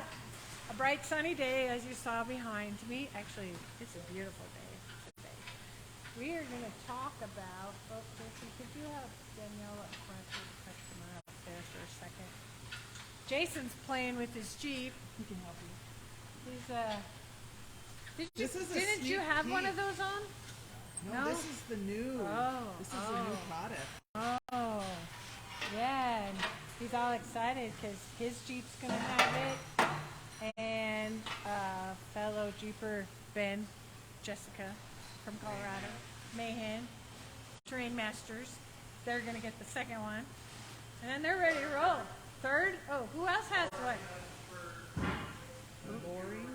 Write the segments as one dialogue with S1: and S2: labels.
S1: got a bright sunny day, as you saw behind me. Actually, it's a beautiful day today. We are going to talk about, Jason, could you have Danielle up front with the customer up there for a second? Jason's playing with his Jeep. He can help you. Didn't you have one of those on?
S2: No, this is the new. This is the new product.
S1: Oh, yeah. And he's all excited because his Jeep's going to have it. And fellow Jeeper Ben, Jessica from Colorado, Mahan, Terrain Masters, they're going to get the second one. And then they're ready to roll. Third? Oh, who else has one?
S2: Lori?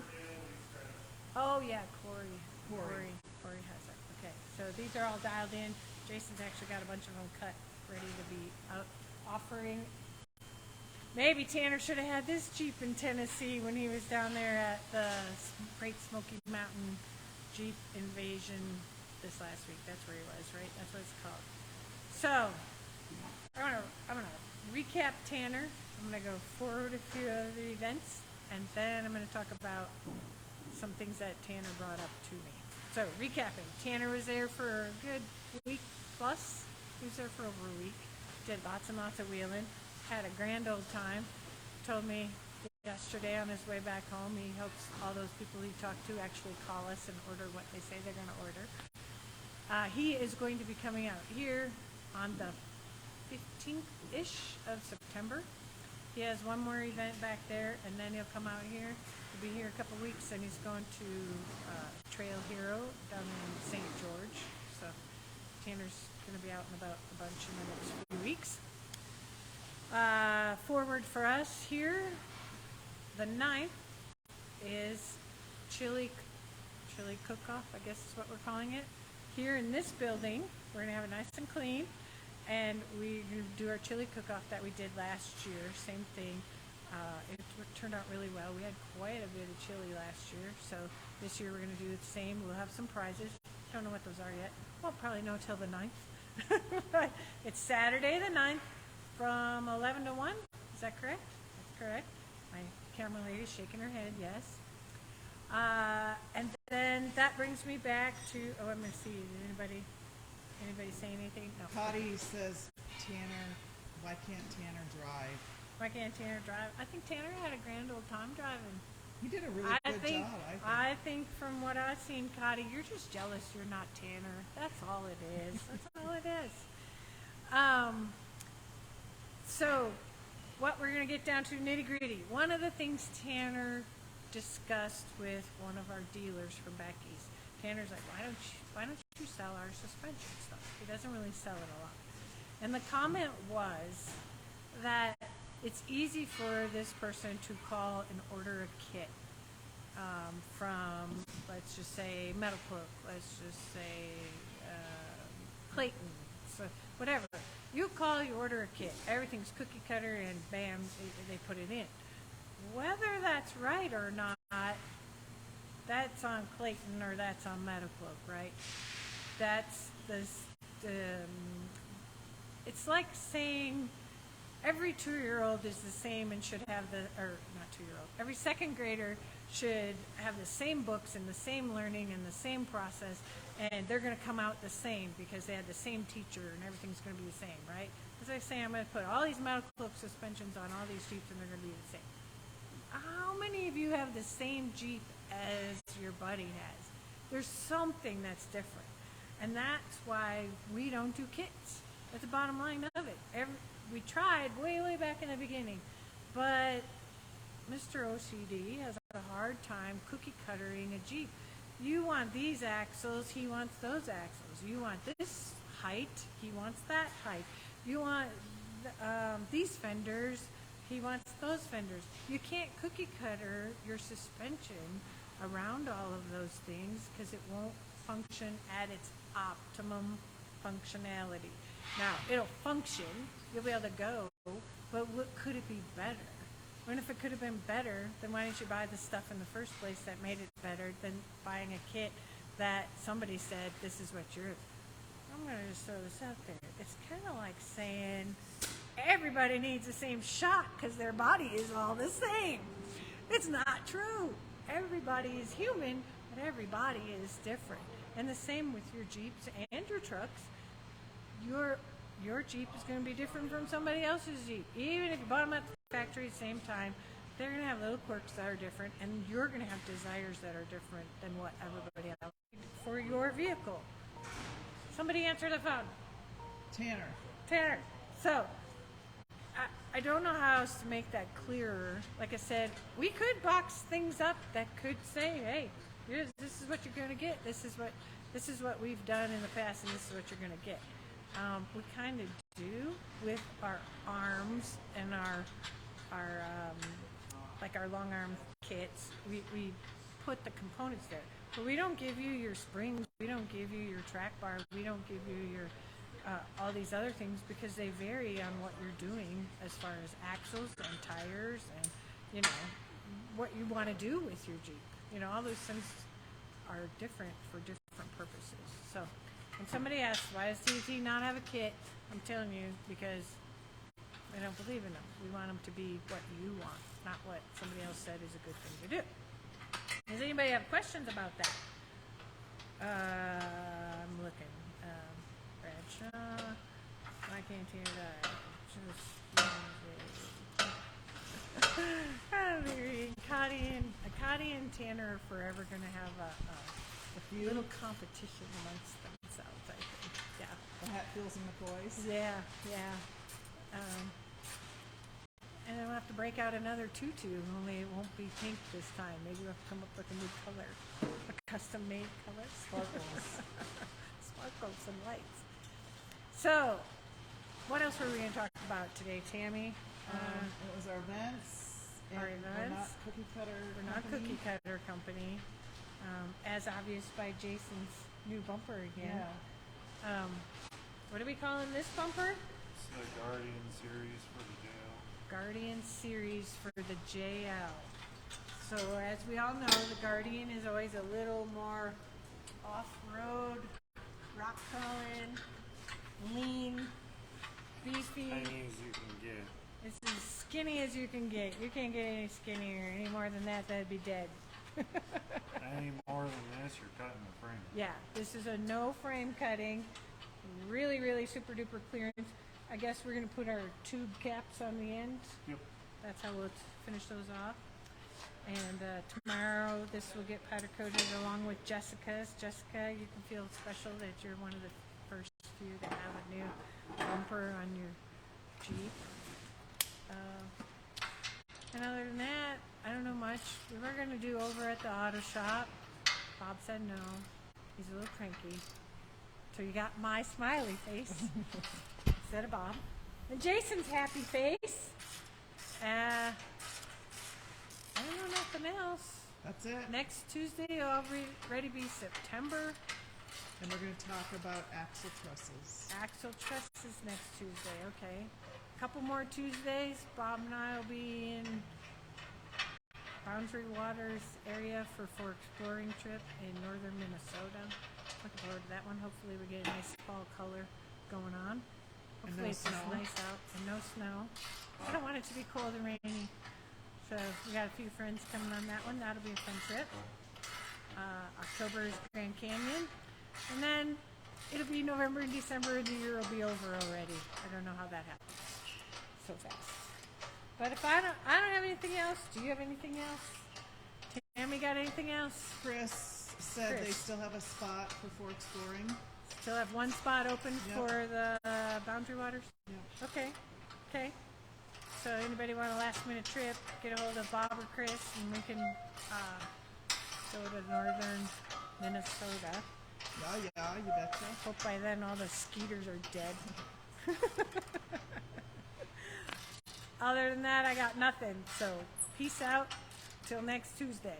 S1: Oh, yeah, Corey has it. Okay, so these are all dialed in. Jason's actually got a bunch of them cut, ready to be out offering. Maybe Tanner should have had this Jeep in Tennessee when he was down there at the Great Smoky Mountain Jeep Invasion this last week. That's where he was, right? That's what it's called. So, I'm gonna recap Tanner. I'm gonna go forward a few of the events, and then I'm gonna talk about some things that Tanner brought up to me. So, recapping. Tanner was there for a good week plus. He was there for over a week. Did lots and lots of wheeling. Had a grand old time. Told me yesterday on his way back home, he hopes all those people he talked to actually call us and order what they say they're going to order. He is going to be coming out here on the 15th-ish of September. He has one more event back there, and then he'll come out here. He'll be here a couple weeks, and he's going to Trail Hero down in St. George. So Tanner's going to be out and about a bunch in the next few weeks. Forward for us here, the 9th is chili cook-off, I guess is what we're calling it. Here in this building, we're going to have it nice and clean, and we do our chili cook-off that we did last year. Same thing. It turned out really well. We had quite a bit of chili last year, so this year we're going to do the same. We'll have some prizes. Don't know what those are yet. Won't probably know till the 9th. It's Saturday the 9th. From 11 to 1, is that correct? That's correct. My camera lady's shaking her head, yes. And then that brings me back to, I'm going to see, did anybody say anything? No.
S2: Cotty says, Tanner, why can't Tanner drive?
S1: Why can't Tanner drive? I think Tanner had a grand old time driving.
S2: He did a really good job,
S1: I think from what I've seen, Cotty, you're just jealous you're not Tanner. That's all it is. That's all it is. So, what we're going to get down to nitty-gritty. One of the things Tanner discussed with one of our dealers from Becky's, Tanner's like, why don't you sell our suspension stuff? He doesn't really sell it a lot. And the comment was that it's easy for this person to call and order a kit from, let's just say, Metal Cloak, let's just say Clayton, so whatever. You call, you order a kit. Everything's cookie cutter, and bam, they put it in. Whether that's right or not, that's on Clayton or that's on Metacloak, right? That's it's like saying every 2-year-old is the same and should have not 2-year-old. Every second grader should have the same books and the same learning and the same process, and they're going to come out the same because they had the same teacher and everything's going to be the same, right? As I say, I'm going to put all these Metal Cloak suspensions on all these Jeeps and they're going to be the same. How many of you have the same Jeep as your buddy has? There's something that's different, and that's why we don't do kits. That's the bottom line of it. We tried way back in the beginning, but Mr. OCD has a hard time cookie cuttering a Jeep. You want these axles, he wants those axles. You want this height, he wants that height. You want these fenders, he wants those fenders. You can't cookie cutter your suspension around all of those things because it won't function at its optimum functionality. Now, it'll function, you'll be able to go, but could it be better? And if it could have been better, then why didn't you buy the stuff in the first place that made it better than buying a kit that somebody said, this is what yours. I'm going to just throw this out there. It's kind of like saying everybody needs the same shock because their body is all the same. It's not true. Everybody is human, but everybody is different. And the same with your Jeeps and your trucks. Your Jeep is going to be different from somebody else's Jeep. Even if you bought them at the factory at the same time, they're going to have little quirks that are different, and you're going to have desires that are different than what everybody else for your vehicle. Somebody answer the phone. Tanner. So, I don't know how else to make that clearer. Like I said, we could box things up that could say, hey, this is what you're going to get. This is what we've done in the past, and this is what you're going to get. We kind of do with our arms and our like our long arm kits. We put the components there, but we don't give you your springs. We don't give you your track bar. We don't give you your all these other things because they vary on what you're doing as far as axles and tires and what you want to do with your Jeep. All those things are different for different purposes. So. And somebody asked, why does TNT not have a kit? I'm telling you, because I don't believe in them. We want them to be what you want, not what somebody else said is a good thing to do. Does anybody have questions about that? I'm looking. Bradshaw, why can't you die? Cotty and Tanner are forever going to have a little competition amongst themselves, I think. Yeah.
S2: The Hatfields and McCoys.
S1: Yeah. And then we'll have to break out another tutu, only it won't be pink this time. Maybe we'll have to come up with a new color, a custom-made color. Sparkles and lights. So, what else were we going to talk about today, Tammy?
S2: It was our events.
S1: Our
S2: We're not
S1: events.
S2: cookie cutter.
S1: We're not cookie cutter company. As obvious by Jason's new bumper again.
S2: Yeah.
S1: What are we calling this bumper?
S3: It's the Guardian series for the jail.
S1: Guardian series for the JL. So as we all know, the Guardian is always a little more off-road, rock crawling, lean, beefy.
S3: Tiny as you can get.
S1: It's as skinny as you can get. You can't get any skinnier. Any more than that, that'd be dead.
S3: Any more than this, you're cutting the frame.
S1: Yeah, this is a no frame cutting. Really, really super duper clearance. I guess we're going to put our tube caps on the ends.
S3: Yep.
S1: That's how we'll finish those off. And tomorrow this will get powder coated along with Jessica's. Jessica, you can feel special that you're one of the first few to have a new bumper on your Jeep. And other than that, I don't know much. We were going to do over at the auto shop. Bob said no. He's a little cranky. So you got my smiley face instead of Bob. And Jason's happy face. I don't know nothing else.
S2: That's it.
S1: Next Tuesday, I'll ready to be September.
S2: And we're going to talk about axle trusses.
S1: Axle trusses next Tuesday, okay. A couple more Tuesdays. Bob and I will be in Boundary Waters area for exploring trip in northern Minnesota. Looking forward to that one. Hopefully we get a nice fall color going on. Hopefully it's just nice out and no snow. I don't want it to be cold and rainy. So we got a few friends coming on that one. That'll be a fun trip. October is Grand Canyon. And then it'll be November and December and the year will be over already. I don't know how that happens so fast. But if I don't have anything else. Do you have anything else? Tammy got anything else?
S2: Chris said they still have a spot for exploring.
S1: Still have one spot open for the Boundary Waters?
S2: Yep.
S1: Okay. So anybody want a last minute trip, get a hold of Bob or Chris and we can go to northern Minnesota.
S2: Yeah, you betcha.
S1: Hope by then all the skeeters are dead. Other than that, I got nothing. So peace out till next Tuesday.